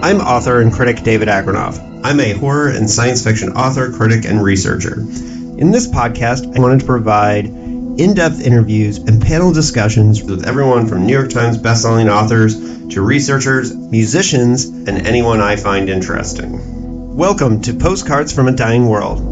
I'm author and critic David Agranoff. I'm a horror and science fiction author, critic, and researcher. In this podcast, I wanted to provide in-depth interviews and panel discussions with everyone from New York Times bestselling authors to researchers, musicians, and anyone I find interesting. Welcome to Postcards from a Dying World.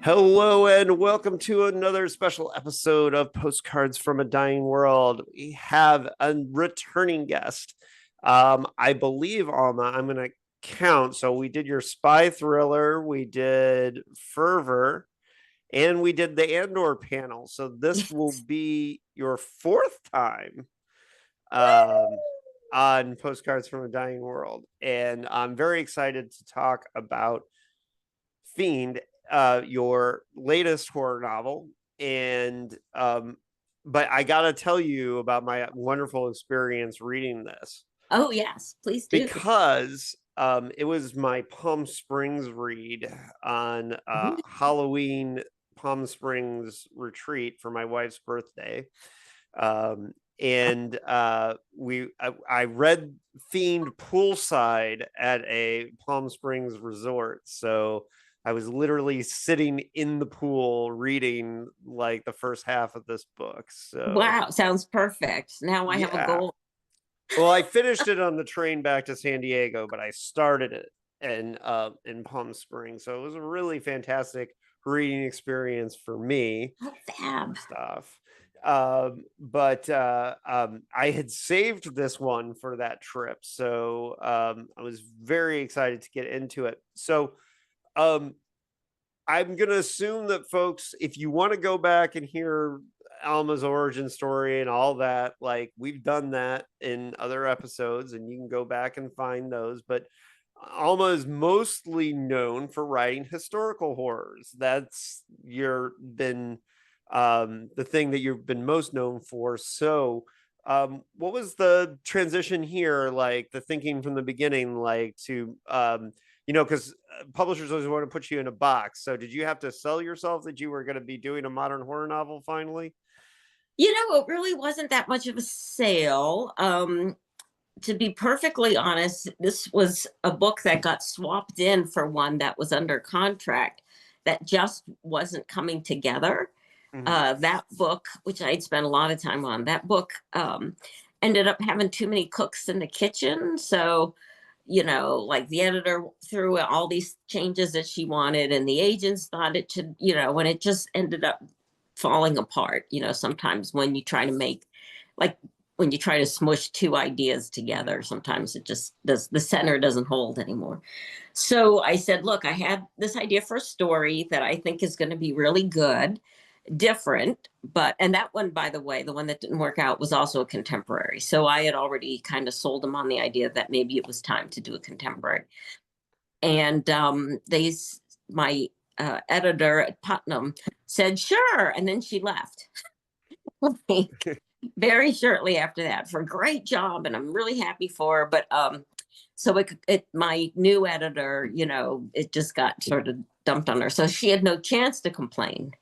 Hello and welcome to another special episode of Postcards from a Dying World. We have a returning guest. I believe, Alma, I'm going to count. So we did your spy thriller, we did Fervor, and we did the Andor panel. So this will be your fourth time on Postcards from a Dying World. And I'm very excited to talk about Fiend, your latest horror novel, and but I gotta tell you about my wonderful experience reading this. Oh yes, please do. Because it was my Palm Springs read on Halloween Palm Springs retreat for my wife's birthday. And I read Fiend poolside at a Palm Springs resort, so I was literally sitting in the pool reading like the first half of this book. So wow, sounds perfect. Now I have a goal. Well, I finished it on the train back to San Diego, but I started it in Palm Springs, so it was a really fantastic reading experience for me. Oh, fab stuff. But I had saved this one for that trip, so I was very excited to get into it. So I'm gonna assume that folks, if you want to go back and hear Alma's origin story and all that, like we've done that in other episodes, and you can go back and find those. But Alma is mostly known for writing historical horrors. That's the thing that you've been most known for. So what was the transition here, like the thinking from the beginning, like to because publishers always want to put you in a box. So did you have to sell yourself that you were going to be doing a modern horror novel finally? It really wasn't that much of a sale. To be perfectly honest, this was a book that got swapped in for one that was under contract that just wasn't coming together. That book, which I'd spent a lot of time on, that book ended up having too many cooks in the kitchen. So, like the editor threw all these changes that she wanted, and the agents thought it should, when it just ended up falling apart. Sometimes when you try to when you try to smush two ideas together, sometimes it just does, the center doesn't hold anymore. So I said, look, I had this idea for a story that I think is going to be really good, different, and that one, by the way, the one that didn't work out, was also a contemporary. So I had already kind of sold them on the idea that maybe it was time to do a contemporary. And my editor at Putnam said, sure. And then she left. Very shortly after that, for a great job, and I'm really happy for her. But so my new editor, it just got sort of dumped on her, so she had no chance to complain.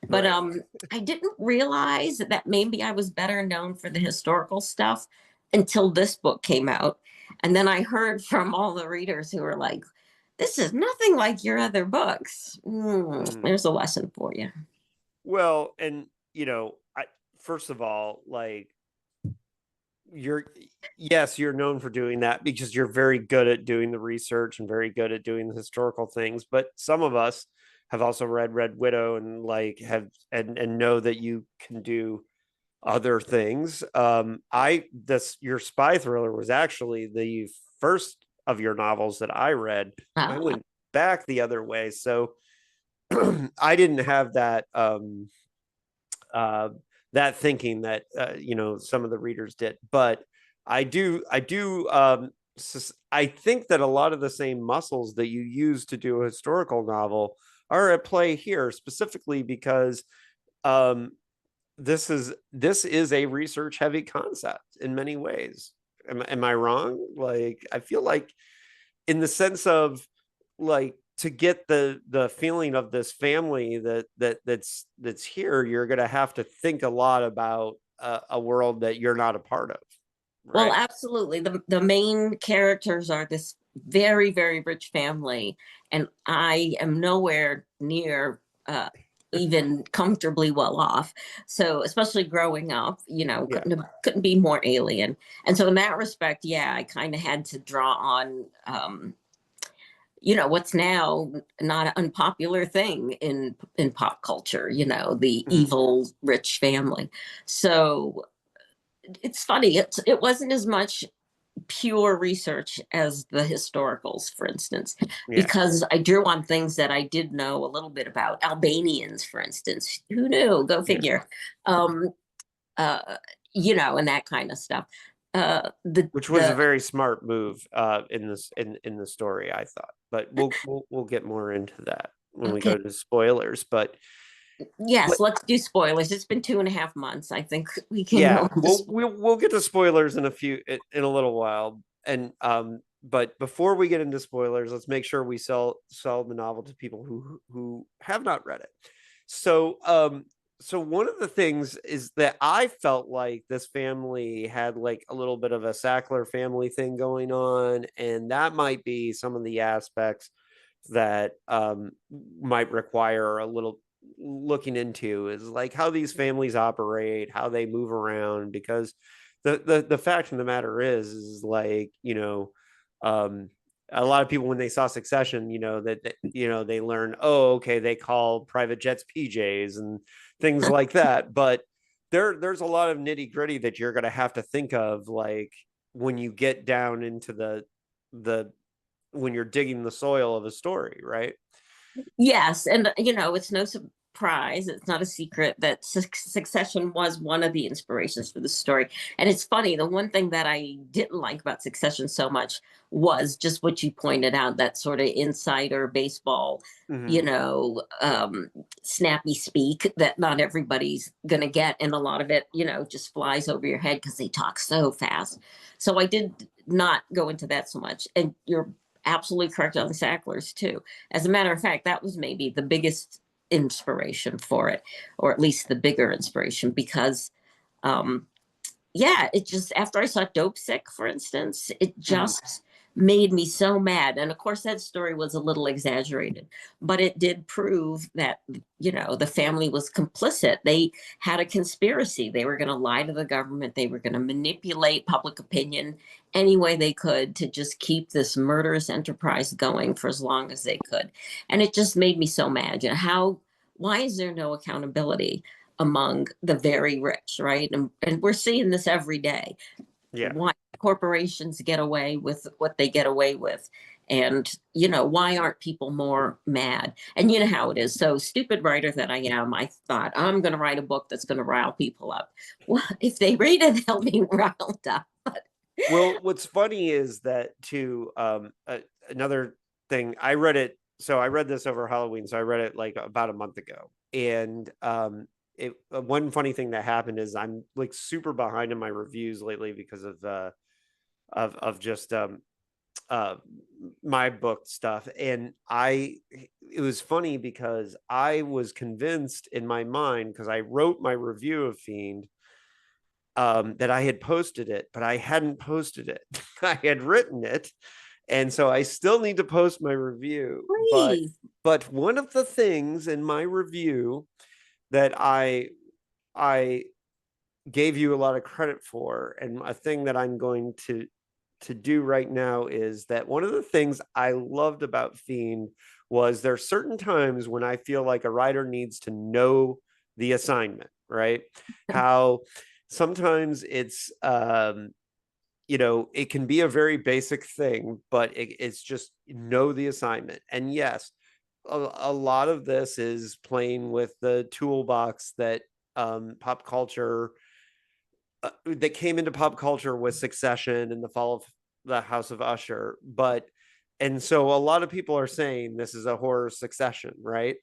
But I didn't realize that maybe I was better known for the historical stuff until this book came out, and then I heard from all the readers who were like, "This is nothing like your other books." There's a lesson for you. Well, and first of all, like you're known for doing that because you're very good at doing the research and very good at doing the historical things. But some of us have also read Red Widow and like have and know that you can do other things. Your spy thriller was actually the first of your novels that I read. I went back the other way, so I didn't have that that thinking that some of the readers did, but I think that a lot of the same muscles that you use to do a historical novel are at play here, specifically because this is a research heavy concept in many ways. Am I wrong? Like, I feel like in the sense of like to get the feeling of this family that's here, you're gonna have to think a lot about a world that you're not a part of, Well, right? absolutely. The main characters are this very, very rich family, and I am nowhere near even comfortably well off. So, especially growing up, Yeah. couldn't be more alien. And so, in that respect, yeah, I kind of had to draw on, what's now not an unpopular thing in pop culture. The Mhm. evil rich family. So it's funny. It wasn't as much pure research as the historicals, for instance, Yeah. because I drew on things that I did know a little bit about. Albanians, for instance. Who knew? Go Yeah. figure. Um, and that kind of stuff. Which was a The very smart move in this in the story, I thought. But we'll get more into that when we Okay. go to spoilers. But Yes, let's do spoilers. It's been 2.5 months. I think we can go yeah, into we'll get to spoilers in a little while. And but before we get into spoilers, let's make sure we sell the novel to people who have not read it. So so one of the things is that I felt like this family had like a little bit of a Sackler family thing going on, and that might be some of the aspects that might require a little looking into, is like how these families operate, how they move around, because the fact of the matter is like, um a lot of people when they saw Succession, they learn, oh, okay, they call private jets PJs and things like that. But there's a lot of nitty gritty that you're going to have to think of, like when you get down into the when you're digging the soil of a story, right? Yes, and it's no surprise, it's not a secret that Succession was one of the inspirations for the story. And it's funny, the one thing that I didn't like about Succession so much was just what you pointed out, that sort of insider baseball, Mm-hmm. you know, um, snappy speak that not everybody's going to get. And a lot of it, just flies over your head because they talk so fast. So I did not go into that so much. And you're absolutely correct on the Sacklers too. As a matter of fact, that was maybe the biggest inspiration for it, or at least the bigger inspiration, because um, yeah, it just, after I saw Dope Sick, for instance, it Mm-hmm. just made me so mad. And of course, that story was a little exaggerated, but it did prove that, the family was complicit. They had a conspiracy. They were going to lie to the government, they were going to manipulate public opinion any way they could to just keep this murderous enterprise going for as long as they could. And it just made me so mad. Why is there no accountability among the very rich, right? And we're seeing this every day. Yeah. Why corporations get away with what they get away with. And, why aren't people more mad? And you know how it is. So, stupid writer that I am, I thought, I'm going to write a book that's going to rile people up. Well, if they read it, they'll be riled up. Well, what's funny is that too. Another thing, I read it. So I read this over Halloween. So I read it like about a month ago, and one funny thing that happened is I'm like super behind in my reviews lately because of just uh my book stuff. And it was funny because I was convinced in my mind, because I wrote my review of Fiend, that I had posted it, but I hadn't posted it. I had written it, and so I still need to post my review. But Please. one of the things in my review that I gave you a lot of credit for, and a thing that I'm going to do right now, is that one of the things I loved about Fiend was there are certain times when I feel like a writer needs to know the assignment, right? How sometimes it's it can be a very basic thing, but it's just know the assignment. And yes, a lot of this is playing with the toolbox that pop culture that came into pop culture with Succession and the fall of the House of Usher. And so a lot of people are saying this is a horror Succession, right?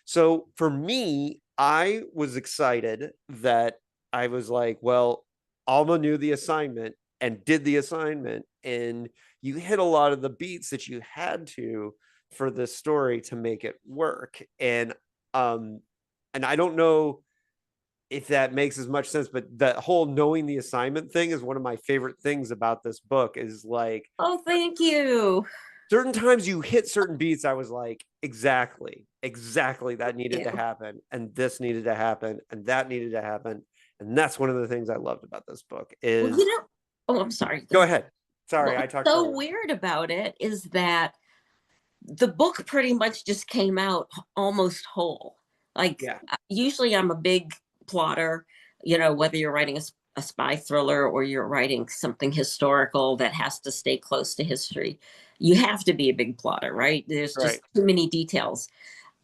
So for me, I was excited that I was like, well, Alma knew the assignment. and did the assignment, and you hit a lot of the beats that you had to for this story to make it work. Um and I don't know if that makes as much sense, but that whole knowing the assignment thing is one of my favorite things about this book. Is like Oh, thank you. certain times you hit certain beats, I was like, exactly that needed to You. happen, and this needed to happen, and that needed to happen. And that's one of the things I loved about this book. Well, Is oh, I'm sorry. Go go ahead. ahead. Sorry, What I was talked so over. weird about it is that the book pretty much just came out almost whole. Like Yeah, usually I'm a big plotter, whether you're writing a spy thriller or you're writing something historical that has to stay close to history. You have to be a big plotter, right? There's right. just too many details.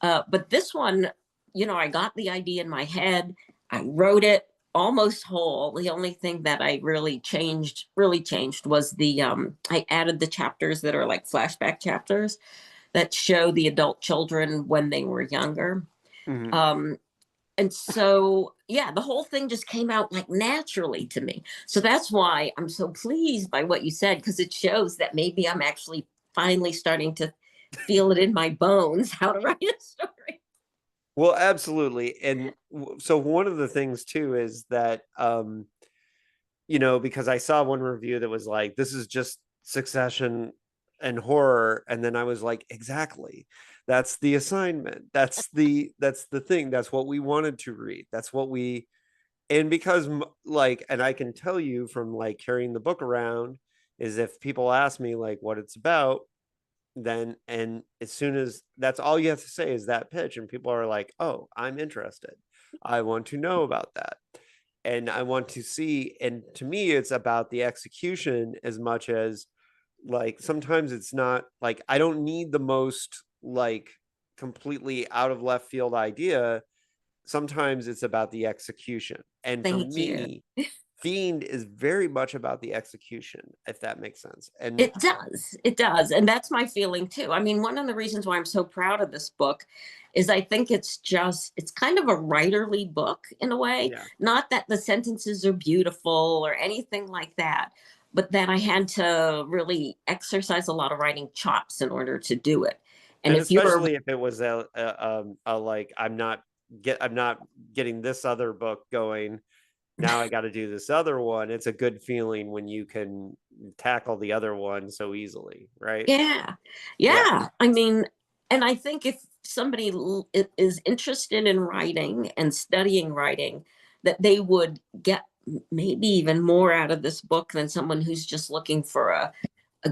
But this one, I got the idea in my head. I wrote it almost whole. The only thing that I really changed was I added the chapters that are like flashback chapters that show the adult children when they were younger. Mhm. Um, and so, yeah, the whole thing just came out like naturally to me. So that's why I'm so pleased by what you said, because it shows that maybe I'm actually finally starting to feel it in my bones how to write a story. Well, absolutely. And so one of the things too is that because I saw one review that was like, this is just Succession and horror. And then I was like, exactly. That's the assignment. That's the thing. That's what we wanted to read. That's what we and because like, and I can tell you from like carrying the book around, is if people ask me like what it's about, then and as soon as that's all you have to say is that pitch, and people are like, oh, I'm interested, I want to know about that, and I want to see. And to me it's about the execution as much as like sometimes it's not like I don't need the most like completely out of left field idea. Sometimes it's about the execution, and for Thank you. me Fiend is very much about the execution, if that makes sense. And It does. It does. And that's my feeling too. I mean, one of the reasons why I'm so proud of this book is I think it's kind of a writerly book in a way. yeah, Not that the sentences are beautiful or anything like that, but that I had to really exercise a lot of writing chops in order to do it. And and if you're, especially if it was a like I'm not getting this other book going, now I got to do this other one. It's a good feeling when you can tackle the other one so easily, right? yeah, Yeah, yeah. I mean, and I think if somebody is interested in writing and studying writing, that they would get maybe even more out of this book than someone who's just looking for a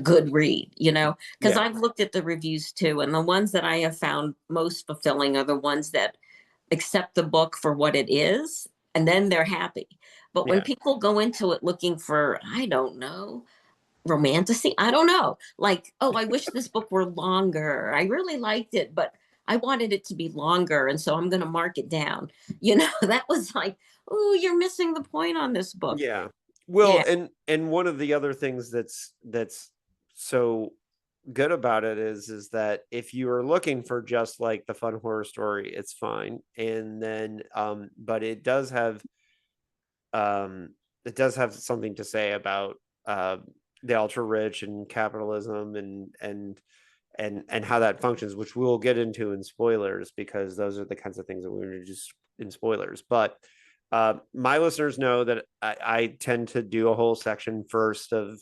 good read, because yeah, I've looked at the reviews too, and the ones that I have found most fulfilling are the ones that accept the book for what it is, and then they're happy. But when yeah. people go into it looking for, I don't know, romantasy. I don't know. Like, oh, I wish this book were longer. I really liked it, but I wanted it to be longer. And so I'm going to mark it down. That was like, oh, you're missing the point on this book. Yeah. Well, Yeah. and one of the other things that's so good about it is that if you are looking for just like the fun horror story, it's fine. And then but um it does have something to say about the ultra rich and capitalism and how that functions, which we'll get into in spoilers because those are the kinds of things that we're going to just in spoilers. But my listeners know that I tend to do a whole section first of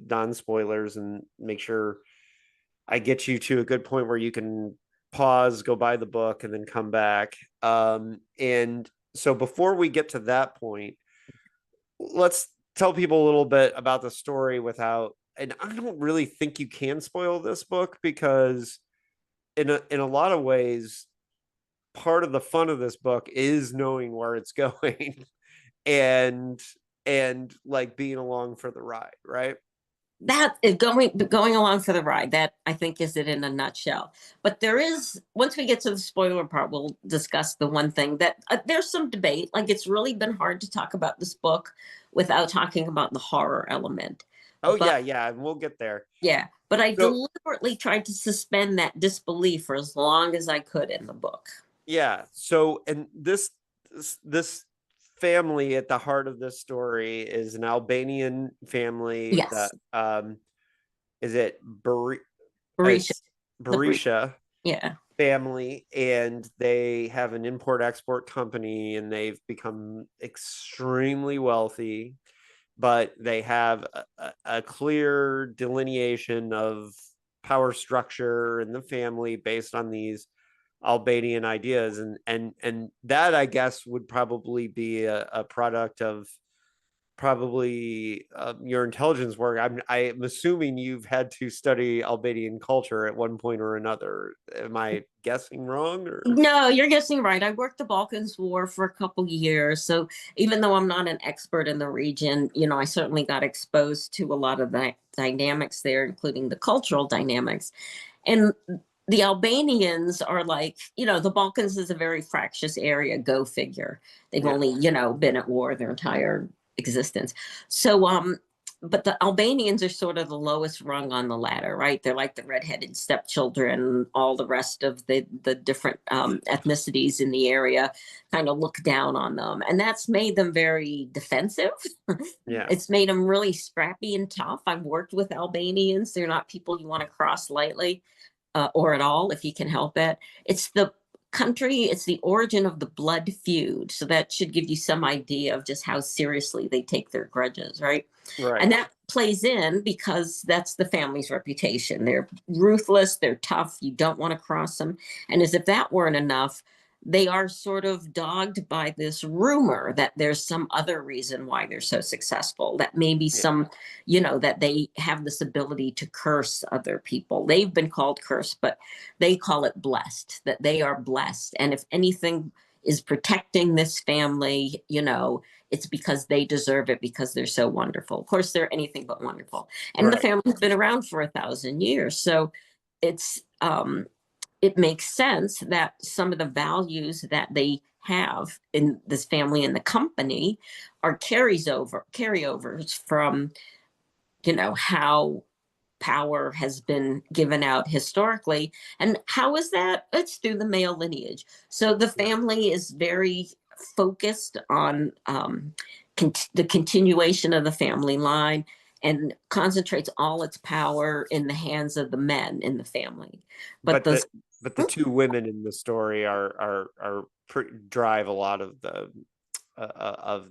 non spoilers and make sure I get you to a good point where you can pause, go buy the book, and then come back. And so before we get to that point, let's tell people a little bit about the story without. And I don't really think you can spoil this book because in a lot of ways, part of the fun of this book is knowing where it's going and like being along for the ride, right? That is going along for the ride. That I think is it in a nutshell. But there is, once we get to the spoiler part, we'll discuss the one thing that there's some debate. Like it's really been hard to talk about this book without talking about the horror element. Oh But yeah, yeah, and we'll get there. yeah, but I So deliberately tried to suspend that disbelief for as long as I could in the book. yeah, so and this family at the heart of this story is an Albanian family that Yes, is it Barisha, it's the Bar- Berisha yeah, family, and they have an import export company, and they've become extremely wealthy, but they have a clear delineation of power structure in the family based on these Albanian ideas, and that I guess would probably be a product of probably your intelligence work. I'm assuming you've had to study Albanian culture at one point or another. Am I guessing wrong or? no, you're guessing right. I worked the Balkans War for a couple years. So even though I'm not an expert in the region, I certainly got exposed to a lot of the dynamics there, including the cultural dynamics. And the Albanians are like, the Balkans is a very fractious area, go figure. They've Yeah, only, been at war their entire existence. So, but the Albanians are sort of the lowest rung on the ladder, right? They're like the redheaded stepchildren. All the rest of the different ethnicities in the area kind of look down on them, and that's made them very defensive. yeah, It's made them really scrappy and tough. I've worked with Albanians. They're not people you want to cross lightly, or at all if you can help it. It's the country, it's the origin of the blood feud. So that should give you some idea of just how seriously they take their grudges, right? And right. that plays in because that's the family's reputation. They're ruthless, they're tough, you don't want to cross them. And as if that weren't enough, they are sort of dogged by this rumor that there's some other reason why they're so successful, that maybe Yeah, that they have this ability to curse other people. They've been called cursed, but they call it blessed, that they are blessed. And if anything is protecting this family, it's because they deserve it because they're so wonderful. Of course, they're anything but wonderful. And the right, family's been around for 1,000 years. So it's it makes sense that some of the values that they have in this family and the company are carryovers from how power has been given out historically. And how is that? It's through the male lineage. So the yeah, family is very focused on the continuation of the family line, and concentrates all its power in the hands of the men in the family. But but the the two women in the story drive a lot of the of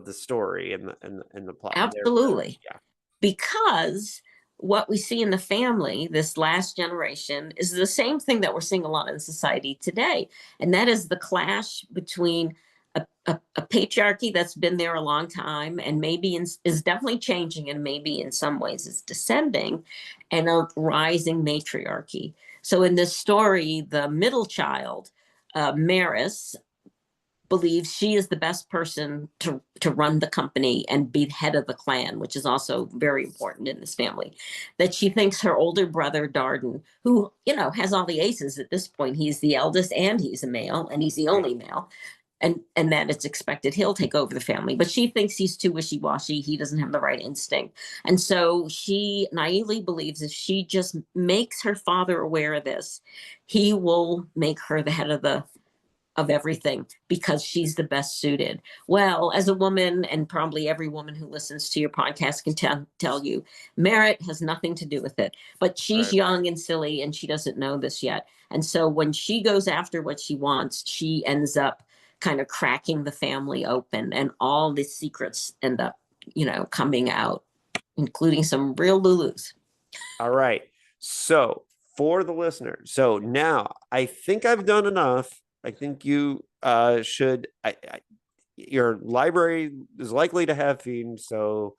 the story and the plot. Absolutely, Yeah, because what we see in the family, this last generation, is the same thing that we're seeing a lot in society today. And that is the clash between a patriarchy that's been there a long time and maybe is definitely changing, and maybe in some ways is descending, and a rising matriarchy. So in this story, the middle child, Maris, believes she is the best person to run the company and be head of the clan, which is also very important in this family. That she thinks her older brother Darden, who has all the aces at this point, he's the eldest and he's a male and he's the yeah. only male, and that it's expected he'll take over the family. But she thinks he's too wishy-washy. He doesn't have the right instinct. And so she naively believes if she just makes her father aware of this, he will make her the head of everything because she's the best suited. Well, as a woman, and probably every woman who listens to your podcast can tell you, merit has nothing to do with it. But she's Right. young and silly, and she doesn't know this yet. And so when she goes after what she wants, she ends up kind of cracking the family open, and all the secrets end up, coming out, including some real Lulus. All right. So for the listener, so now I think I've done enough. I think you should. Your library is likely to have Fiend, so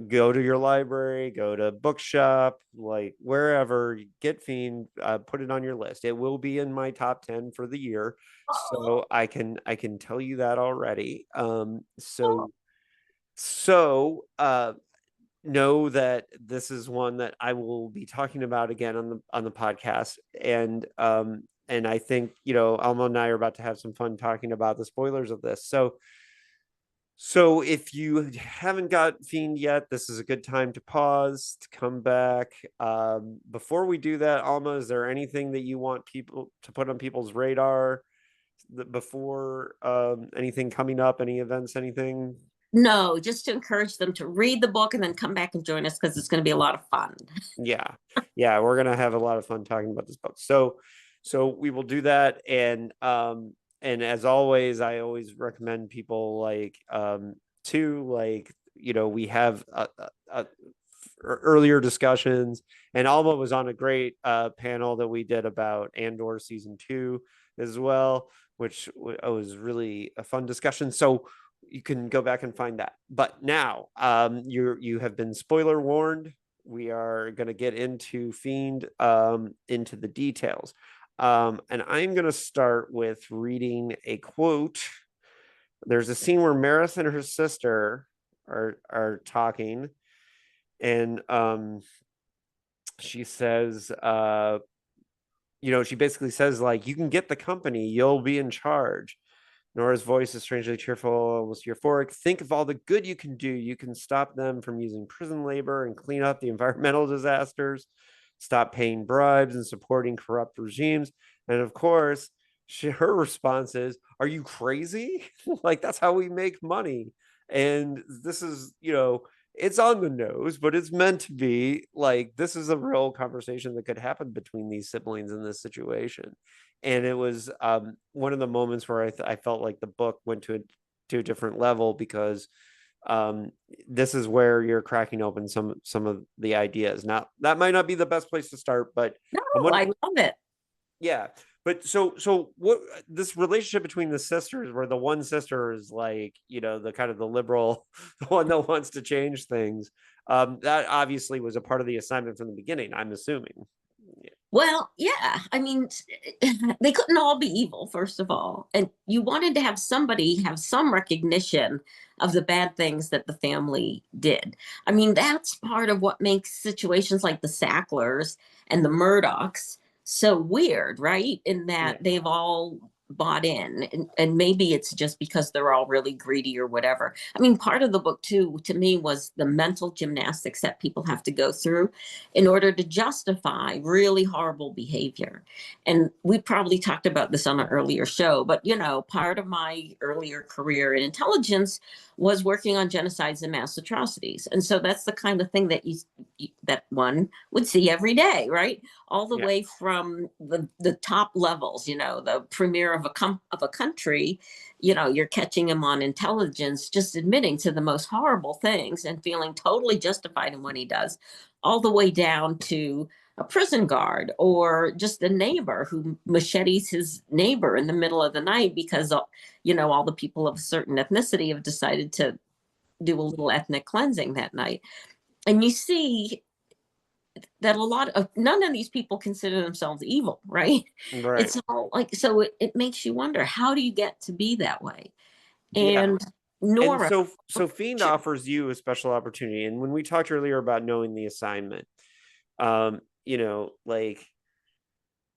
go to your library, go to bookshop, like wherever, get Fiend, put it on your list. It will be in my top 10 for the year, so I can tell you that already. So know that this is one that I will be talking about again on the podcast, and I think Alma and I are about to have some fun talking about the spoilers of this. So if you haven't got Fiend yet, this is a good time to pause, to come back. Before we do that, Alma, is there anything that you want people to put on people's radar before anything coming up, any events, anything? No, just to encourage them to read the book and then come back and join us because it's going to be a lot of fun. Yeah. Yeah, we're gonna have a lot of fun talking about this book. So we will do that. And as always, I always recommend people like to like, we have earlier discussions, and Alma was on a great panel that we did about Andor season 2 as well, which was really a fun discussion. So you can go back and find that. But now, you have been spoiler warned. We are going to get into Fiend, into the details. And I'm going to start with reading a quote. There's a scene where Maris and her sister are talking, and she says, she basically says, like, you can get the company, you'll be in charge. Nora's voice is strangely cheerful, almost euphoric. Think of all the good you can do. You can stop them from using prison labor and clean up the environmental disasters, stop paying bribes and supporting corrupt regimes. And of course, her response is, are you crazy? Like, that's how we make money. And this is, it's on the nose, but it's meant to be like, this is a real conversation that could happen between these siblings in this situation. And it was one of the moments where I felt like the book went to a different level, because this is where you're cracking open some of the ideas. Now, that might not be the best place to start, but No, I'm I wondering, love it. yeah. But so what, this relationship between the sisters, where the one sister is like, the kind of the liberal, the one that wants to change things, that obviously was a part of the assignment from the beginning, I'm assuming. Well, yeah. I mean, they couldn't all be evil, first of all. And you wanted to have somebody have some recognition of the bad things that the family did. I mean, that's part of what makes situations like the Sacklers and the Murdochs so weird, right? In Yeah. that they've all bought in. And maybe it's just because they're all really greedy or whatever. I mean, part of the book, too, to me, was the mental gymnastics that people have to go through in order to justify really horrible behavior. And we probably talked about this on an earlier show, but part of my earlier career in intelligence was working on genocides and mass atrocities. And so that's the kind of thing that one would see every day, right? All the Yeah. way from the top levels, the premier of a country, you're catching him on intelligence, just admitting to the most horrible things and feeling totally justified in what he does, all the way down to a prison guard or just a neighbor who machetes his neighbor in the middle of the night because all the people of a certain ethnicity have decided to do a little ethnic cleansing that night. And you see that none of these people consider themselves evil, right? Right. It's all like, so it makes you wonder, how do you get to be that way? Yeah. And And Nora, so Fiend sure. offers you a special opportunity. And when we talked earlier about knowing the assignment, like,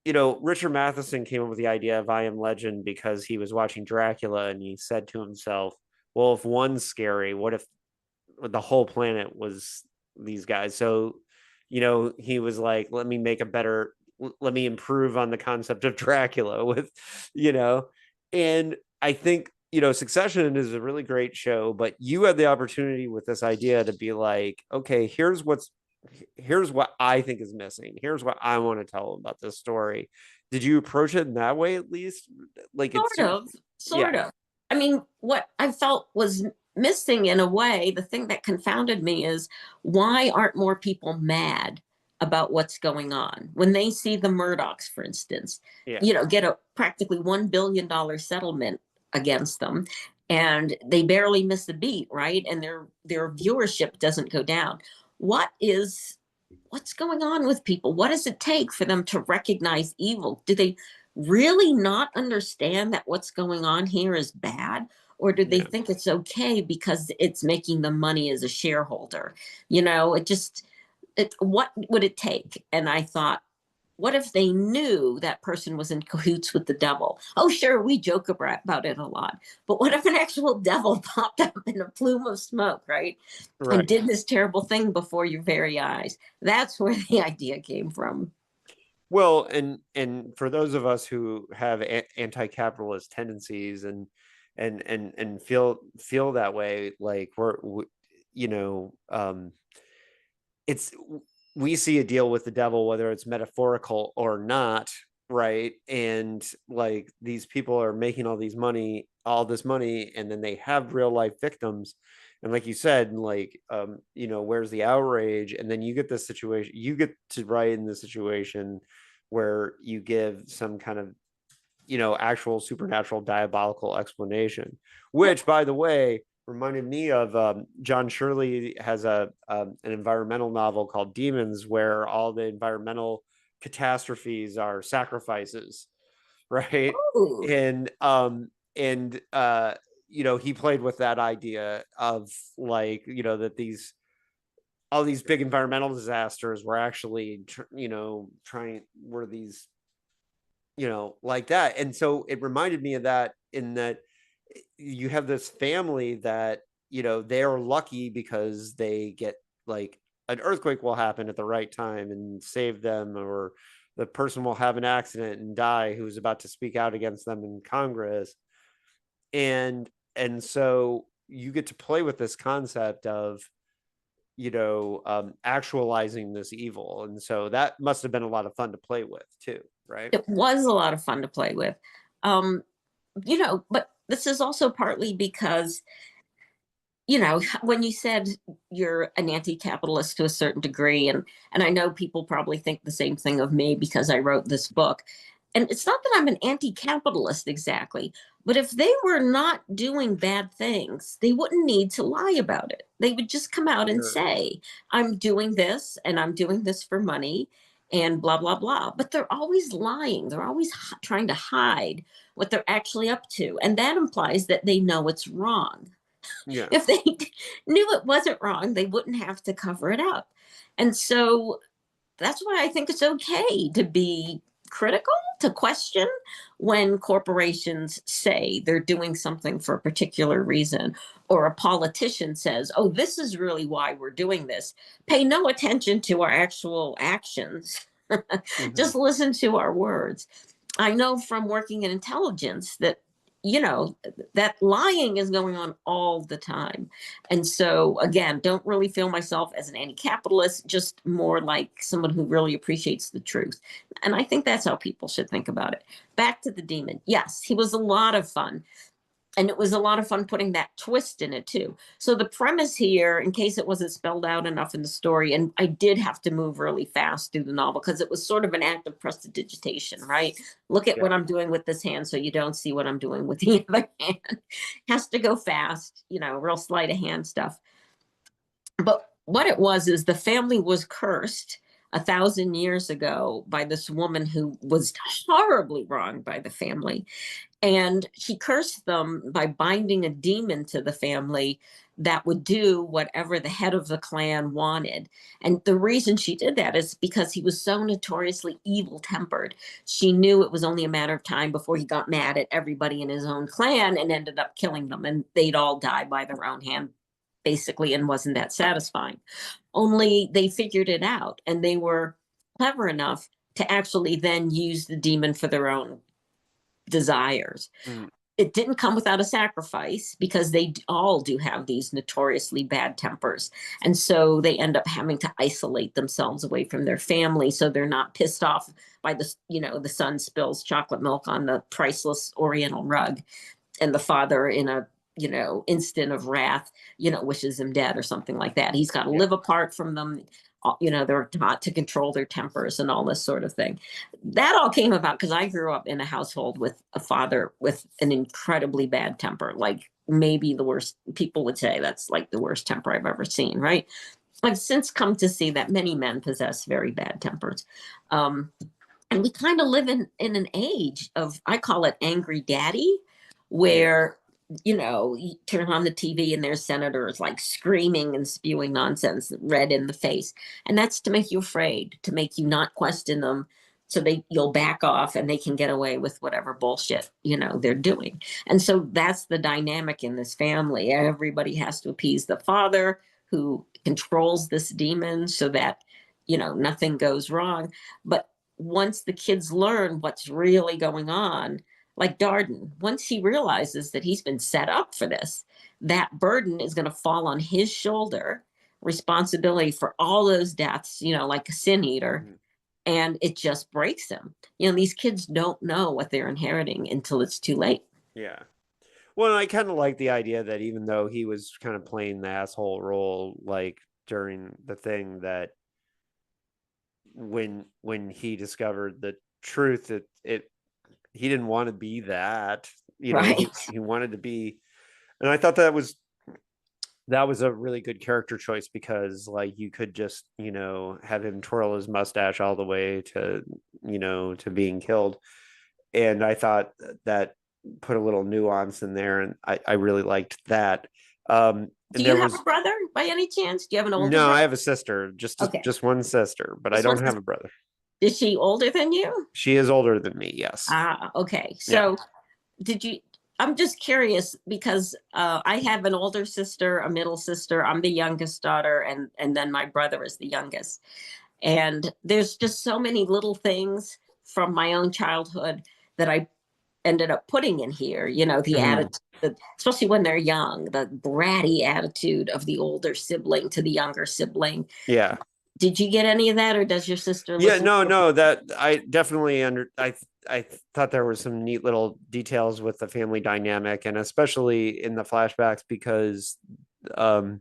Richard Matheson came up with the idea of I Am Legend because he was watching Dracula, and he said to himself, well, if one's scary, what if the whole planet was these guys? So, he was like, let me improve on the concept of Dracula with, and I think, Succession is a really great show, but you had the opportunity with this idea to be like, okay, here's what I think is missing. Here's what I want to tell about this story. Did you approach it in that way, at least? Like, it's, Sort yeah, of. I mean, what I felt was missing in a way, the thing that confounded me is, why aren't more people mad about what's going on when they see the Murdochs, for instance, yeah, get a practically $1 billion settlement against them, and they barely miss a beat, right? And their viewership doesn't go down. What's going on with people? What does it take for them to recognize evil? Do they really not understand that what's going on here is bad? Or do they yeah, think it's okay because it's making them money as a shareholder? What would it take? And I thought, what if they knew that person was in cahoots with the devil? Oh, sure, we joke about it a lot. But what if an actual devil popped up in a plume of smoke, right? And right. did this terrible thing before your very eyes? That's where the idea came from. Well, and for those of us who have anti-capitalist tendencies and feel that way, like you know, it's we see a deal with the devil, whether it's metaphorical or not, right? And like these people are making all this money, and then they have real life victims. And like you said, like where's the outrage? And then you get this situation, you get to write in the situation where you give some kind of actual supernatural diabolical explanation, which by the way reminded me of John Shirley has an environmental novel called Demons, where all the environmental catastrophes are sacrifices, right? Ooh. And he played with that idea of like that these all these big environmental disasters were actually trying were these like that. And so it reminded me of that, in that you have this family that, they're lucky because they get like an earthquake will happen at the right time and save them, or the person will have an accident and die who's about to speak out against them in Congress. And so you get to play with this concept of actualizing this evil, and so that must have been a lot of fun to play with too, right? It was a lot of fun to play with. Um, but this is also partly because, when you said you're an anti-capitalist to a certain degree, and I know people probably think the same thing of me because I wrote this book. And it's not that I'm an anti-capitalist exactly, but if they were not doing bad things, they wouldn't need to lie about it. They would just come out and Sure. say, I'm doing this and I'm doing this for money and blah, blah, blah. But they're always lying. They're always trying to hide what they're actually up to. And that implies that they know it's wrong. Yeah. If they knew it wasn't wrong, they wouldn't have to cover it up. And so that's why I think it's okay to be critical, to question when corporations say they're doing something for a particular reason, or a politician says, oh, this is really why we're doing this. Pay no attention to our actual actions. Hmm. Just listen to our words. I know from working in intelligence that, you know, that lying is going on all the time. And so, again, don't really feel myself as an anti capitalist, just more like someone who really appreciates the truth. And I think that's how people should think about it. Back to the demon. Yes, he was a lot of fun. And it was a lot of fun putting that twist in it too. So the premise here, in case it wasn't spelled out enough in the story, and I did have to move really fast through the novel because it was sort of an act of prestidigitation, right? Look at Yeah. what I'm doing with this hand so you don't see what I'm doing with the other hand. Has to go fast, real sleight of hand stuff. But what it was is the family was cursed 1,000 years ago by this woman who was horribly wronged by the family, and she cursed them by binding a demon to the family that would do whatever the head of the clan wanted. And the reason she did that is because he was so notoriously evil tempered. She knew it was only a matter of time before he got mad at everybody in his own clan and ended up killing them. And they'd all die by their own hand, basically, and wasn't that satisfying. Only they figured it out, and they were clever enough to actually then use the demon for their own desires. Mm. It didn't come without a sacrifice because they all do have these notoriously bad tempers. And so they end up having to isolate themselves away from their family so they're not pissed off by the son spills chocolate milk on the priceless oriental rug, and the father in a instant of wrath wishes him dead or something like that. He's got to Yeah. live apart from them. They're taught to control their tempers and all this sort of thing. That all came about because I grew up in a household with a father with an incredibly bad temper, like maybe the worst. People would say that's like the worst temper I've ever seen, right? I've since come to see that many men possess very bad tempers. um, and we kind of live in an age of, I call it angry daddy, Yeah. where you turn on the TV and there's senators like screaming and spewing nonsense red in the face, and that's to make you afraid, to make you not question them, so you'll back off and they can get away with whatever bullshit they're doing. And so that's the dynamic in this family. Everybody has to appease the father who controls this demon so that nothing goes wrong. But once the kids learn what's really going on, like Darden, once he realizes that he's been set up for this, that burden is going to fall on his shoulder, responsibility for all those deaths, like a sin eater. Mhm. And it just breaks him. These kids don't know what they're inheriting until it's too late. Yeah. Well, I kind of like the idea that even though he was kind of playing the asshole role, like during the thing, that when he discovered the truth, it he didn't want to be that. Right. He wanted to be, and I thought that was a really good character choice because like you could just have him twirl his mustache all the way to to being killed, and I thought that put a little nuance in there, and I really liked that. Do And you there have a was brother by any chance? Do you have an older no, brother? I have a sister, Okay. just one sister, but I This one's, don't have a brother. is she older than you? She is older than me, yes. Ah, okay. Yeah. So did you, I'm just curious because I have an older sister, a middle sister. I'm the youngest daughter, and then my brother is the youngest. And there's just so many little things from my own childhood that I ended up putting in here, the Mhm. attitude, especially when they're young, the bratty attitude of the older sibling to the younger sibling. Yeah. Did you get any of that, or does your sister Yeah, listen no, to no, that I definitely I thought there were some neat little details with the family dynamic, and especially in the flashbacks because um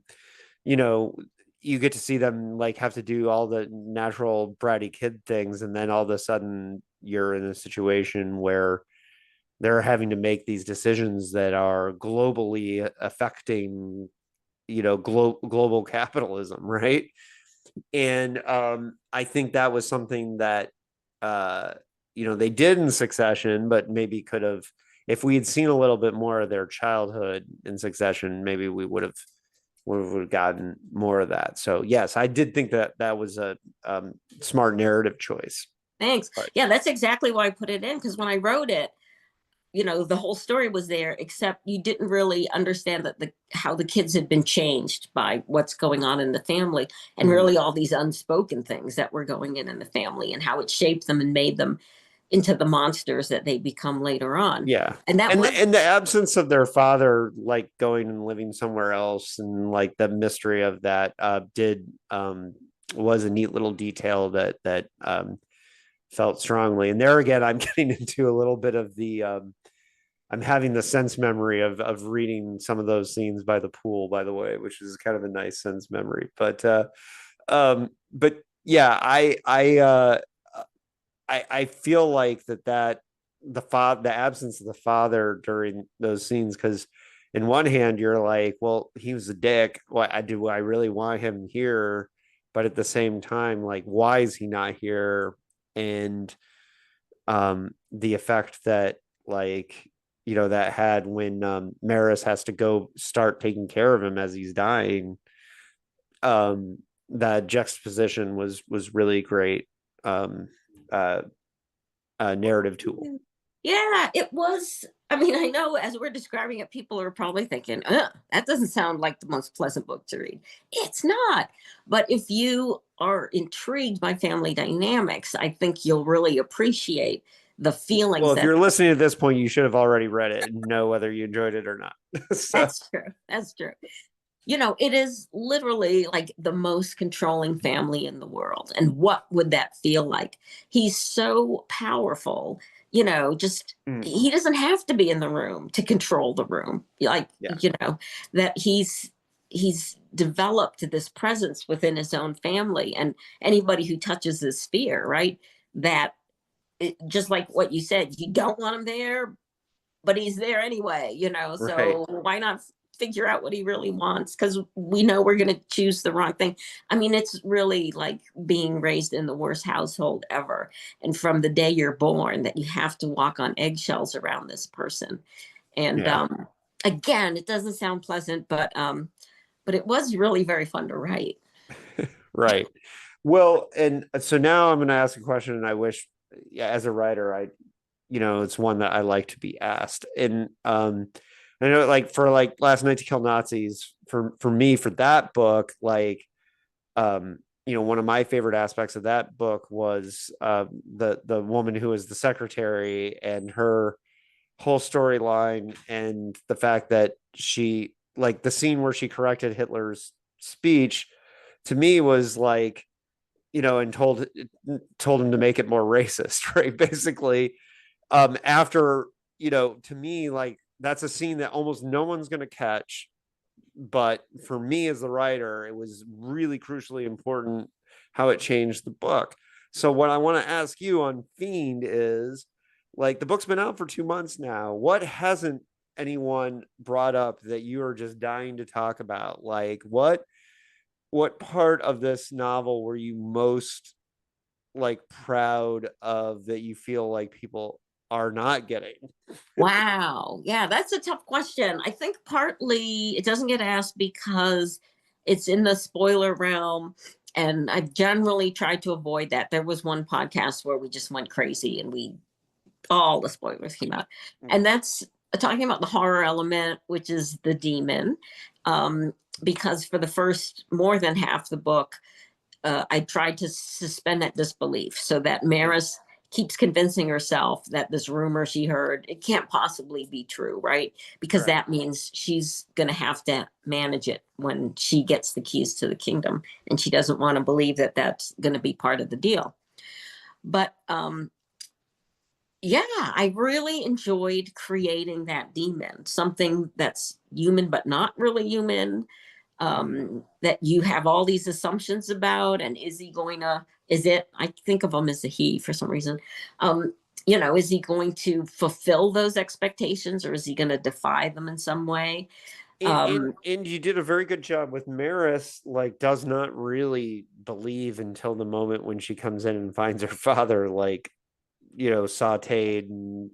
you know you get to see them like have to do all the natural bratty kid things, and then all of a sudden you're in a situation where they're having to make these decisions that are globally affecting global capitalism, right? And I think that was something that uh, they did in Succession, but maybe could have, if we had seen a little bit more of their childhood in Succession, maybe we would have gotten more of that. So yes, I did think that that was a smart narrative choice. Thanks. But Yeah, that's exactly why I put it in, because when I wrote it, the whole story was there, except you didn't really understand that how the kids had been changed by what's going on in the family, and mhm. really all these unspoken things that were going in the family, and how it shaped them and made them into the monsters that they become later on. Yeah. And that And was, the absence of their father like going and living somewhere else, and like the mystery of that did was a neat little detail that felt strongly. And there again, I'm getting into a little bit of the I'm having the sense memory of reading some of those scenes by the pool, by the way, which is kind of a nice sense memory. But yeah, I feel like that the absence of the father during those scenes, because in one hand you're like, well, he was a dick. I really want him here? But at the same time, like, why is he not here? And the effect that like that had when Maris has to go start taking care of him as he's dying. Um, that juxtaposition was really great. Um, uh, Narrative tool. yeah, it was. I mean, I know as we're describing it, people are probably thinking, that doesn't sound like the most pleasant book to read. It's not. But if you are intrigued by family dynamics, I think you'll really appreciate the Well, feelings if that. you're listening at this point, you should have already read it and know whether you enjoyed it or not. So That's true. That's true. It is literally like the most controlling family in the world. And what would that feel like? He's so powerful, just mm, he doesn't have to be in the room to control the room. Like, yeah, that he's developed this presence within his own family, and anybody who touches his sphere, right? That just like what you said, you don't want him there, but he's there anyway, right, so why not figure out what he really wants, because we know we're going to choose the wrong thing. I mean, it's really like being raised in the worst household ever, and from the day you're born that you have to walk on eggshells around this person. And yeah, again, it doesn't sound pleasant, but it was really very fun to write. right. Well, and so now I'm going to ask a question, and I wish, yeah, as a writer, it's one that I like to be asked. And I know, like, for like Last Night to Kill Nazis, for me, for that book, like, one of my favorite aspects of that book was the woman who was the secretary, and her whole storyline, and the fact that she, like, the scene where she corrected Hitler's speech, to me was like, and told him to make it more racist, right? Basically, after, to me, like, that's a scene that almost no one's going to catch, but for me as the writer, it was really crucially important how it changed the book. So what I want to ask you on Fiend is, like, the book's been out for 2 months now. What hasn't anyone brought up that you are just dying to talk about? Like, what part of this novel were you most, like, proud of, that you feel like people are not getting? Wow. Yeah, that's a tough question. I think partly it doesn't get asked because it's in the spoiler realm. And I've generally tried to avoid that. There was one podcast where we just went crazy and all the spoilers came out. And that's talking about the horror element, which is the demon. Because for the first more than half the book, I tried to suspend that disbelief so that Yeah, Maris keeps convincing herself that this rumor she heard, it can't possibly be true, right? Because right. that means she's going to have to manage it when she gets the keys to the kingdom, and she doesn't want to believe that that's going to be part of the deal. But yeah, I really enjoyed creating that demon, something that's human but not really human, that you have all these assumptions about. And is he going to, is it, I think of him as a he for some reason. Um, is he going to fulfill those expectations, or is he going to defy them in some way? And you did a very good job with Maris, like, does not really believe until the moment when she comes in and finds her father, like, sauteed and,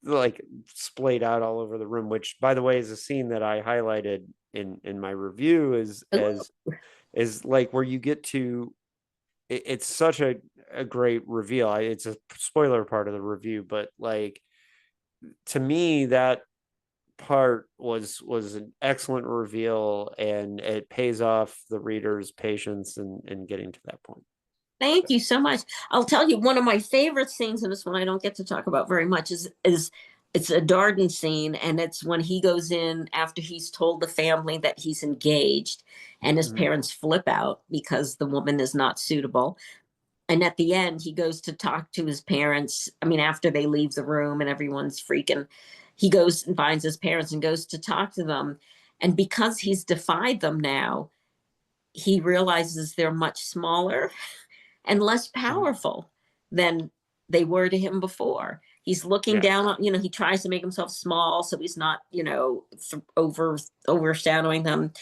like, splayed out all over the room, which, by the way, is a scene that I highlighted in my review, is Ooh, like, where you get to, it's such a great reveal. It's a spoiler part of the review, but, like, to me, that part was an excellent reveal, and it pays off the reader's patience in getting to that point. thank you so much. I'll tell you, one of my favorite scenes in this one I don't get to talk about very much is it's a Darden scene, and it's when he goes in after he's told the family that he's engaged, and his Mhm. parents flip out because the woman is not suitable. And at the end, he goes to talk to his parents. I mean, after they leave the room and everyone's freaking, he goes and finds his parents and goes to talk to them. And because he's defied them now, he realizes they're much smaller and less Mhm. powerful than they were to him before. He's looking Yeah, down on, he tries to make himself small so he's not, overshadowing them.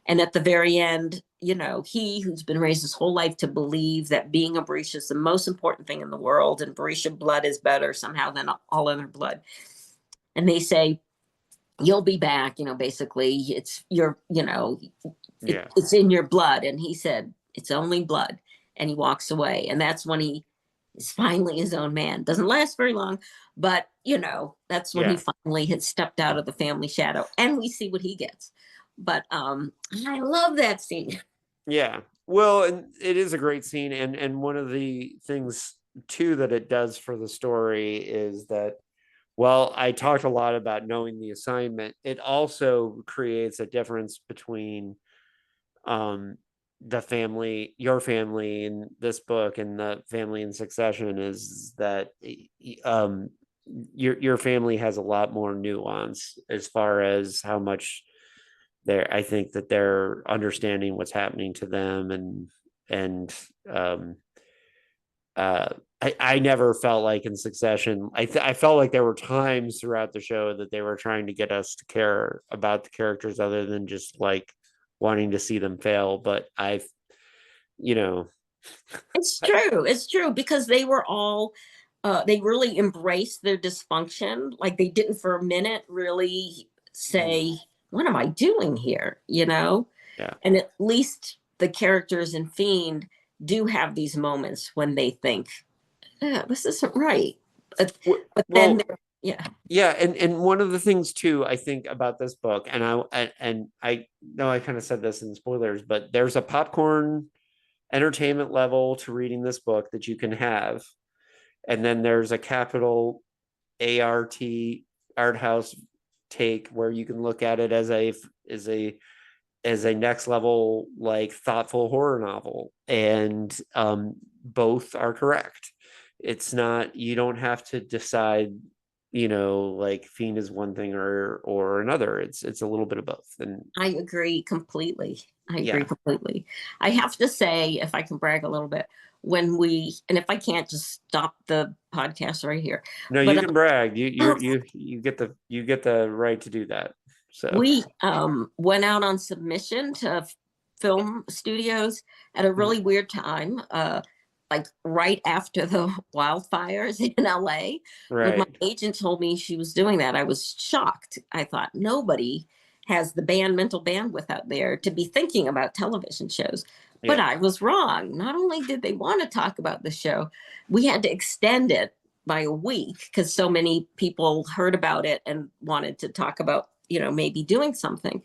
And at the very end, he who's been raised his whole life to believe that being a Berisha is the most important thing in the world, and Berisha blood is better somehow than all other blood. And they say, you'll be back, basically it's your, yeah, it's in your blood. And he said, it's only blood. And he walks away. And that's when he is finally his own man. Doesn't last very long, but that's when he yeah, finally had stepped out of the family shadow, and we see what he gets. But I love that scene. yeah. Well, and it is a great scene, and one of the things too that it does for the story is that, well, I talked a lot about knowing the assignment. It also creates a difference between, um the family, your family in this book, and the family in Succession, is that, um your family has a lot more nuance as far as how much they're, I think that they're understanding what's happening to them, and um uh I never felt like in Succession, I felt like there were times throughout the show that they were trying to get us to care about the characters other than just, like, wanting to see them fail. But you know It's I, true. It's true because they were all they really embraced their dysfunction. Like they didn't for a minute really mhm, say, what am I doing here? yeah. And at least the characters in Fiend do have these moments when they think, yeah, this isn't right. But then, Well, yeah. yeah, and one of the things too, I think, about this book, and I know I kind of said this in spoilers, but there's a popcorn entertainment level to reading this book that you can have, and then there's a capital ART art house take where you can look at it as a as a next level like thoughtful horror novel, and both are correct. It's not, you don't have to decide, like Fiend is one thing or another. It's a little bit of both. And I agree completely. I agree yeah. completely. I have to say, if I can brag a little bit, and if I can't, just stop the podcast right here. No, you But can brag. You um, you get the right to do that. So we went out on submission to film studios at a really weird time, like right after the wildfires in LA. When my right. agent told me she was doing that, I was shocked. I thought nobody has the mental bandwidth out there to be thinking about television shows. But Yeah. I was wrong. Not only did they want to talk about the show, we had to extend it by a week because so many people heard about it and wanted to talk about, maybe doing something.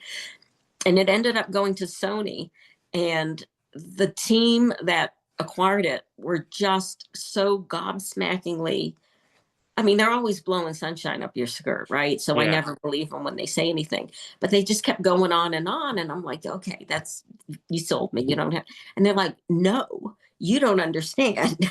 And it ended up going to Sony. And the team that acquired it were just so gobsmackingly, I mean, they're always blowing sunshine up your skirt, right? So I Yeah. never believe them when they say anything. But they just kept going on. And I'm like, okay, you sold me. You don't have. And they're like, no, you don't understand.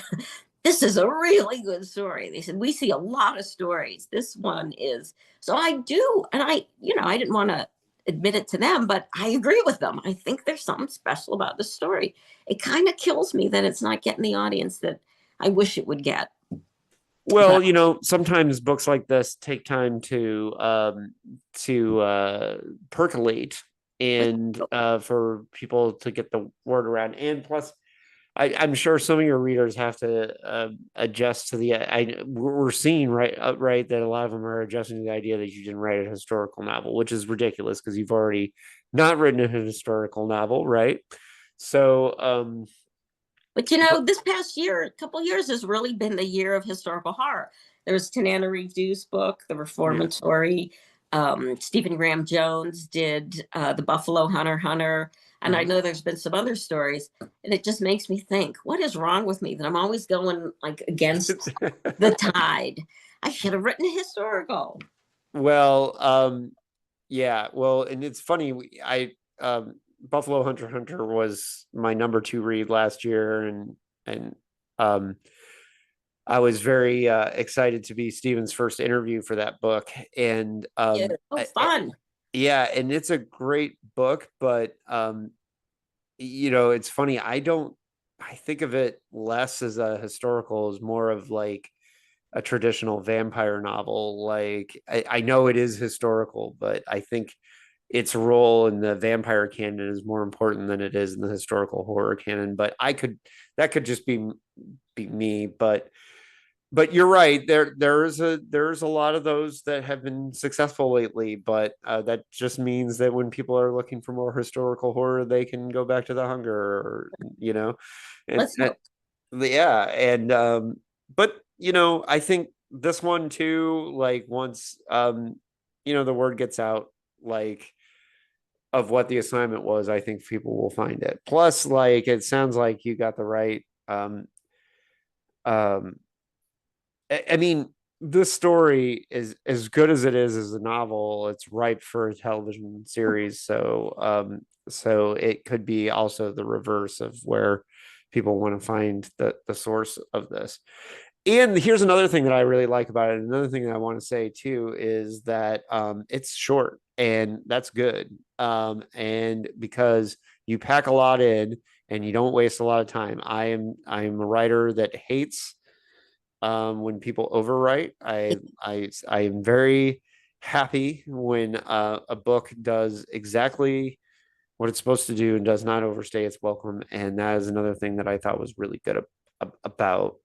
This is a really good story. They said, we see a lot of stories. This one is. So I do. And I didn't want to admit it to them, but I agree with them. I think there's something special about the story. It kind of kills me that it's not getting the audience that I wish it would get. Well, But sometimes books like this take time to percolate, and for people to get the word around. And plus, I'm sure some of your readers have to adjust to the. We're seeing right that a lot of them are adjusting to the idea that you didn't write a historical novel, which is ridiculous because you've already not written a historical novel, right? So, But this past year, a couple of years has really been the year of historical horror. There's Tananarive Dew's book, The yeah. Reformatory. Stephen Graham Jones did The Buffalo Hunter. And I Uh-huh. know there's been some other stories. And it just makes me think, what is wrong with me that I'm always going like against the tide? I should have written a historical. Well, yeah, well, and it's funny. I Buffalo Hunter was my number two read last year, and um, I was very excited to be Steven's first interview for that book, and Yeah. Oh, fun. yeah, and it's a great book, but it's funny. I think of it less as a historical, as more of like a traditional vampire novel. Like I know it is historical, but I think its role in the vampire canon is more important than it is in the historical horror canon. But that could just be me. But you're right. There's a lot of those that have been successful lately. But that just means that when people are looking for more historical horror, they can go back to The Hunger, or and Let's hope. yeah, and but I think this one too, like once the word gets out, like of what the assignment was, I think people will find it. Plus, like it sounds like you got the right um I mean, this story is as good as it is as a novel. It's ripe for a television series, so it could be also the reverse of where people want to find the source of this. And here's another thing that I really like about it. Another thing that I want to say too is that it's short, and that's good. And because you pack a lot in and you don't waste a lot of time. I am a writer that hates when people overwrite. I am very happy when a book does exactly what it's supposed to do and does not overstay its welcome. And that is another thing that I thought was really good about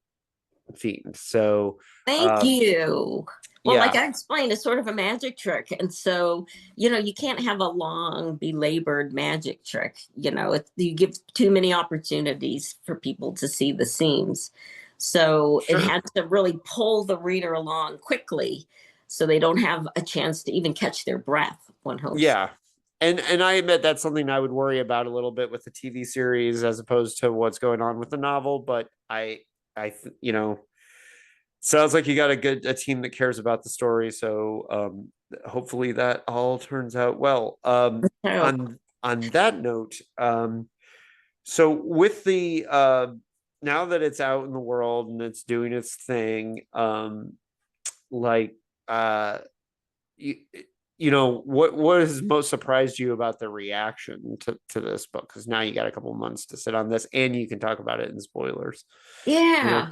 Fiend. So, Thank um, you. Well, like yeah, I explained, it's sort of a magic trick. And so, you can't have a long, belabored magic trick. You give too many opportunities for people to see the seams. So it sure. had to really pull the reader along quickly so they don't have a chance to even catch their breath, one hopes. Yeah. and I admit that's something I would worry about a little bit with the TV series as opposed to what's going on with the novel. But you know, sounds like you got a team that cares about the story. So hopefully that all turns out well. So, On that note, so with the now that it's out in the world and it's doing its thing, like uh you, you know what has most surprised you about the reaction to this book, because now you got a couple months to sit on this and you can talk about it in spoilers, you know. yeah.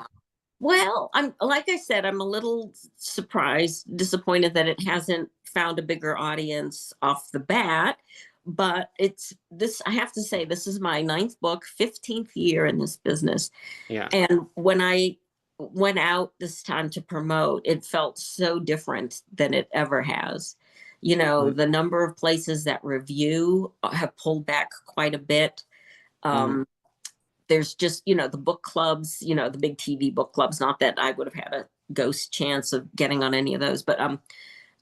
Well, I'm like I said, I'm a little surprised, disappointed that it hasn't found a bigger audience off the bat. But it's this, I have to say, this is my ninth book, 15th year in this business. Yeah. And when I went out this time to promote, it felt so different than it ever has. You know, Mm-hmm. the number of places that review have pulled back quite a bit. Mm-hmm. Um, there's just, you know, the book clubs, you know, the big TV book clubs, not that I would have had a ghost chance of getting on any of those, but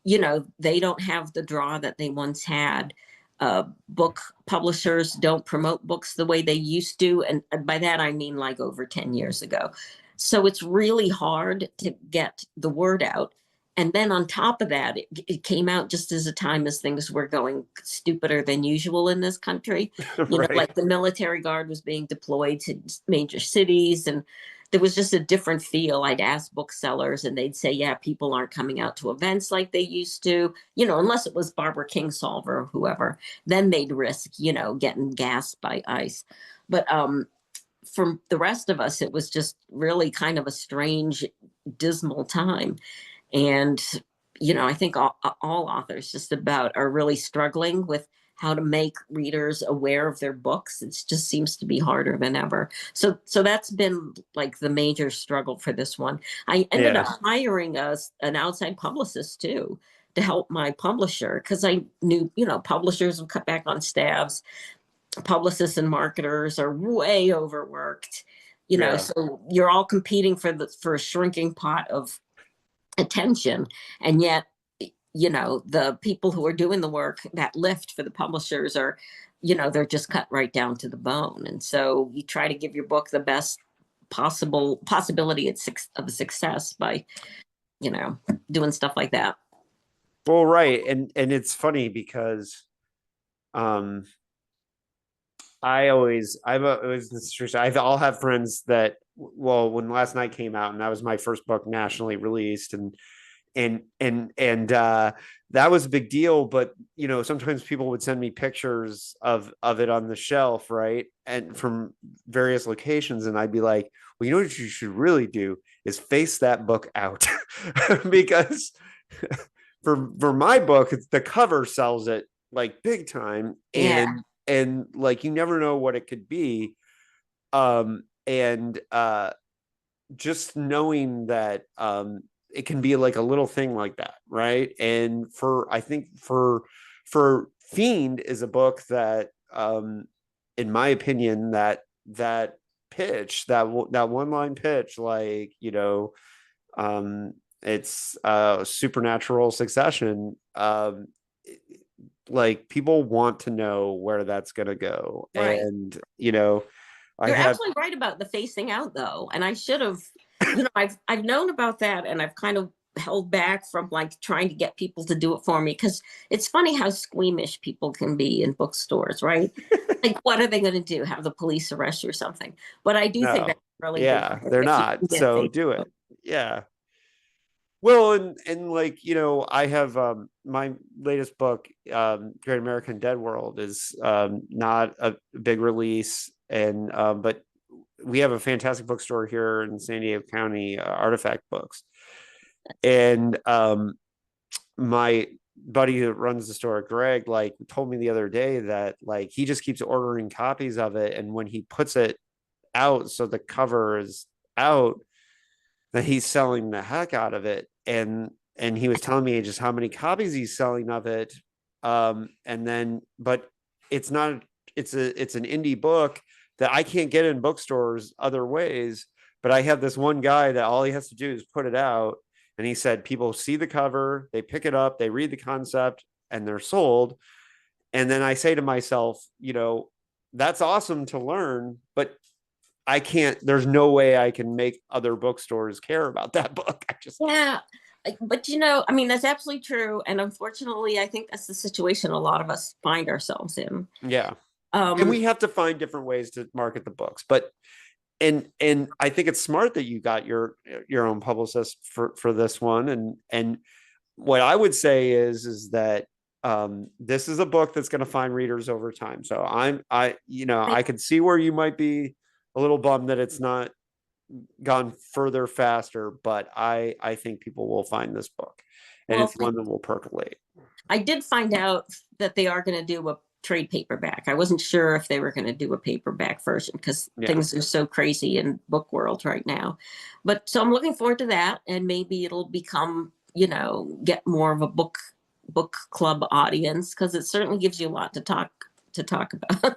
you know, they don't have the draw that they once had. Book publishers don't promote books the way they used to, and by that I mean like over 10 years ago. So it's really hard to get the word out. And then on top of that, it came out just as a time as things were going stupider than usual in this country. You know, Right. like the military guard was being deployed to major cities, and there was just a different feel. I'd ask booksellers and they'd say, yeah, people aren't coming out to events like they used to, you know, unless it was Barbara Kingsolver or whoever, then they'd risk, you know, getting gassed by ice. But for the rest of us, it was just really kind of a strange, dismal time. And, you know, I think all authors just about are really struggling with how to make readers aware of their books. It just seems to be harder than ever. So that's been like the major struggle for this one. I ended up Yeah. hiring an outside publicist too to help my publisher because I knew, you know, publishers have cut back on staffs. Publicists and marketers are way overworked. You know, Yeah. so you're all competing for a shrinking pot of attention, and yet, you know, the people who are doing the work that lift for the publishers are, you know, they're just cut right down to the bone. And so you try to give your book the best possible possibility of success by, you know, doing stuff like that. Well, right. And it's funny because um I've always this situation. I'll have friends that, well, when Last Night came out and that was my first book nationally released, and that was a big deal. But you know, sometimes people would send me pictures of it on the shelf, right, and from various locations, and I'd be like, well, you know what you should really do is face that book out, because for my book, the cover sells it like big time, Yeah, and like you never know what it could be. And just knowing that it can be like a little thing like that, right? And for I think for Fiend is a book that in my opinion, that pitch, that one line pitch, like, you know, um it's supernatural succession, like people want to know where that's going to go. right. And you know, I You're have absolutely right about the facing out though. And I should have, you know, I've known about that and I've kind of held back from like trying to get people to do it for me because it's funny how squeamish people can be in bookstores, right? Like what are they going to do? Have the police arrest you or something? But I do think that's no, a really good yeah, thing they're if you not, can get so face do out. it. Yeah. Well, and like, you know, I have my latest book, Great American Dead World, is not a big release, and but we have a fantastic bookstore here in San Diego County, Artifact Books. And my buddy who runs the store, Greg, like told me the other day that like he just keeps ordering copies of it, and when he puts it out so the cover is out, that he's selling the heck out of it. And he was telling me just how many copies he's selling of it. And then but it's not, it's an indie book that I can't get in bookstores other ways, but I have this one guy that all he has to do is put it out, and he said people see the cover, they pick it up, they read the concept, and they're sold. And then I say to myself, that's awesome to learn, but I can't, there's no way I can make other bookstores care about that book. I just, Yeah. But I mean, that's absolutely true. And unfortunately, I think that's the situation a lot of us find ourselves in. yeah. And Um, we have to find different ways to market the books. But and I think it's smart that you got your own publicist for this one. And what I would say is that this is a book that's going to find readers over time. So I could see where you might be a little bummed that it's not gone further faster, but I think people will find this book, and well, it's one that will percolate. I did find out that they are going to do a trade paperback. I wasn't sure if they were going to do a paperback version because Yeah. things are so crazy in book world right now. But so I'm looking forward to that, and maybe it'll become, get more of a book club audience because it certainly gives you a lot to talk about.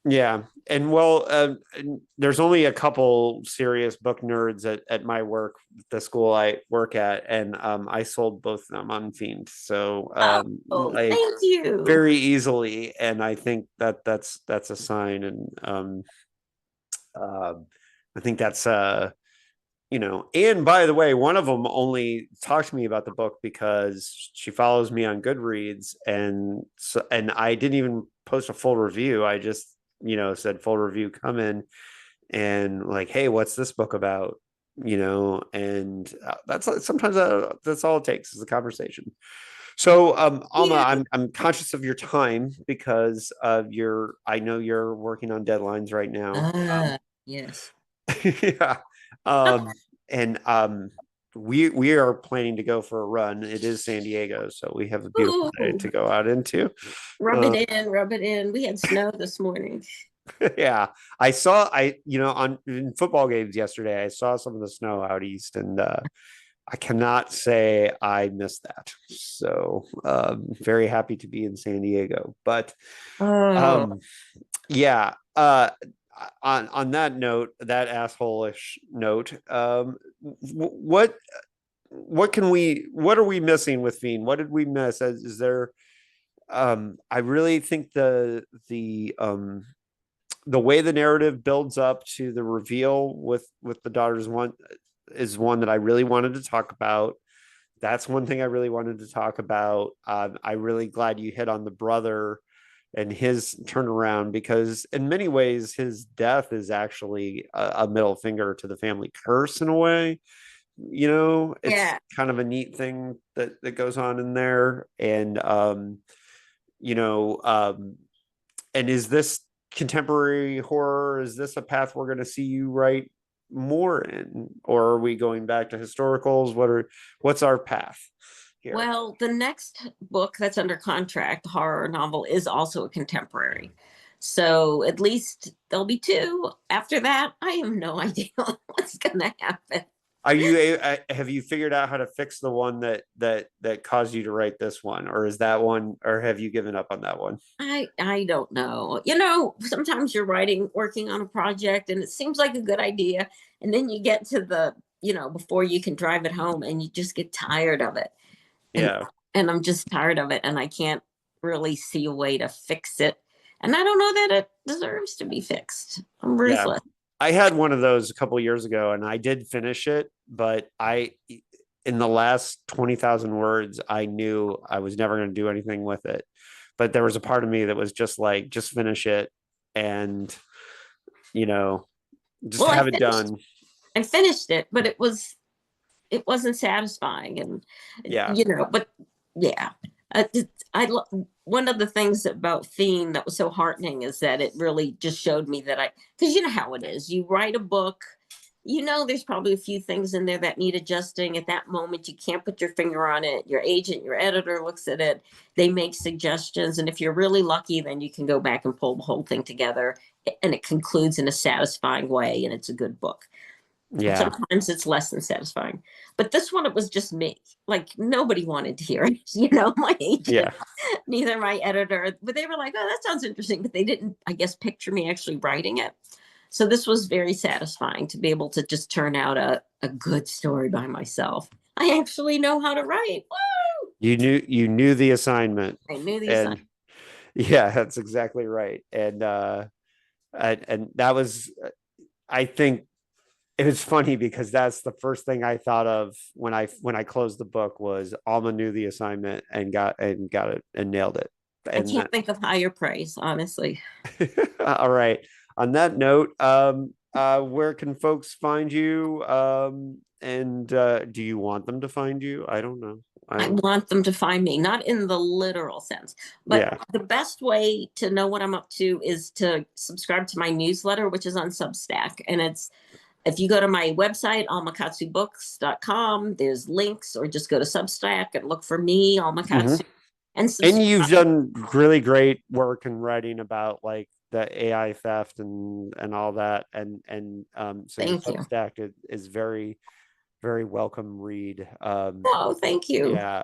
Yeah, and well, there's only a couple serious book nerds at my work, the school I work at, and I sold both of them on Fiend, so Oh, like thank you. very easily, and I think that's a sign, and uh, I think that's and by the way, one of them only talked to me about the book because she follows me on Goodreads, and I didn't even post a full review. I just said full review come in, and like, hey, what's this book about? And that's sometimes that's all it takes is a conversation. So, Alma, Yeah. I'm conscious of your time because I know you're working on deadlines right now. Yes. Yeah. Um, and we are planning to go for a run. It is San Diego, so we have a beautiful day to Ooh, go out into. rub Uh, it in, rub it in. We had snow this morning. yeah, I saw on in football games yesterday. I saw some of the snow out east, and I cannot say I missed that. So very happy to be in San Diego. But Oh, um, yeah. On that note, that asshole-ish note, what are we missing with Fiend? What did we miss? Is there I really think the way the narrative builds up to the reveal with the daughters one is one that I really wanted to talk about. That's one thing I really wanted to talk about. I'm really glad you hit on the brother and his turnaround because in many ways his death is actually a middle finger to the family curse in a way. It's yeah. kind of a neat thing that goes on in there. And you know and is this contemporary horror, is this a path we're going to see you write more in, or are we going back to historicals? What's our path here? Well, the next book that's under contract, horror novel, is also a contemporary. So at least there'll be two. After that, I have no idea what's going to happen. Have you figured out how to fix the one that caused you to write this one, or is that one, or have you given up on that one? I don't know. Sometimes you're working on a project and it seems like a good idea. And then you get to before you can drive it home and you just get tired of it. And Yeah. and I'm just tired of it and I can't really see a way to fix it. And I don't know that it deserves to be fixed. I'm Yeah, ruthless. I had one of those a couple of years ago, and I did finish it, but in the last 20,000 words, I knew I was never going to do anything with it. But there was a part of me that was just like, just finish it, and you know, just Well, have it done. I finished it, but it wasn't satisfying and Yeah, but yeah. One of the things about Fiend that was so heartening is that it really just showed me that because you know how it is. You write a book, there's probably a few things in there that need adjusting at that moment. You can't put your finger on it. Your agent, your editor looks at it. They make suggestions. And if you're really lucky, then you can go back and pull the whole thing together and it concludes in a satisfying way and it's a good book. yeah, Sometimes it's less than satisfying. But this one, it was just me. Like nobody wanted to hear it. My agent, yeah, neither my editor, but they were like, oh, that sounds interesting. But they didn't, I guess, picture me actually writing it. So this was very satisfying to be able to just turn out a good story by myself. I actually know how to write. Woo! you knew the assignment, I knew the and assignment. Yeah, that's exactly right. And that was, I think it was funny because that's the first thing I thought of when I closed the book was Alma knew the assignment and got it and nailed it. I And can't think of higher praise, honestly. all right. On that note, where can folks find you? And do you want them to find you? I don't know. I I don't. want them to find me, not in the literal sense, but Yeah. the best way to know what I'm up to is to subscribe to my newsletter, which is on Substack. And it's if you go to my website, almakatsubooks.com, there's links, or just go to Substack and look for me, Alma Hmm. Katsu, and And you've subscribe. done really great work in writing about like the AI theft and all that. And so your Thank you. Substack is very very welcome read. Oh, thank you. Yeah,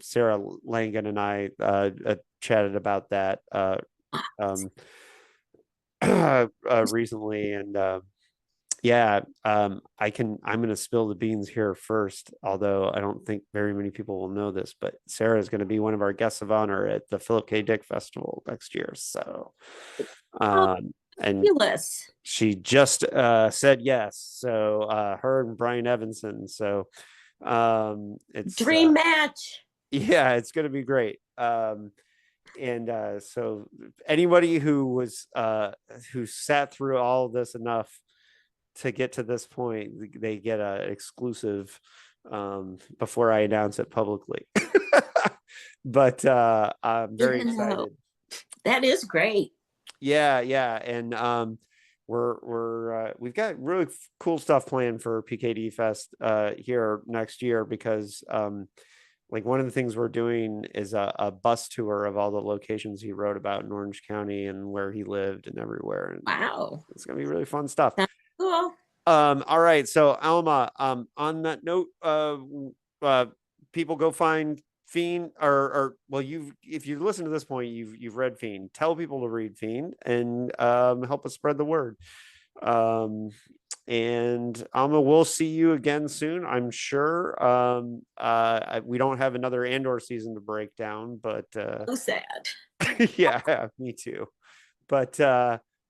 Sarah Langan and I chatted about that um, recently, and yeah, I'm going to spill the beans here first, although I don't think very many people will know this, but Sarah is going to be one of our guests of honor at the Philip K. Dick Festival next year. So, Oh, and fabulous. she just said yes. So, her and Brian Evanson. So, it's Dream match. yeah, it's going to be great. And so anybody who sat through all of this enough to get to this point, they get an exclusive before I announce it publicly. But I'm very Yeah, no, excited. that is great. Yeah, yeah, and we've got really cool stuff planned for PKD Fest here next year because like one of the things we're doing is a bus tour of all the locations he wrote about in Orange County and where he lived and everywhere, and Wow. it's gonna be really fun stuff. That's cool. All right, so Alma, on that note, uh, people go find Fiend, or well, you've if you listen to this point, you've read Fiend. Tell people to read Fiend and help us spread the word. Um, and Alma, we'll see you again soon, I'm sure. We don't have another Andor season to break down, but So sad. yeah, me too. But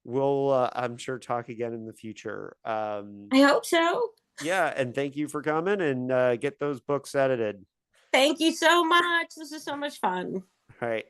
we'll, I'm sure, talk again in the future. I hope so. Yeah, and thank you for coming and get those books edited. Thank you so much. This is so much fun. All right.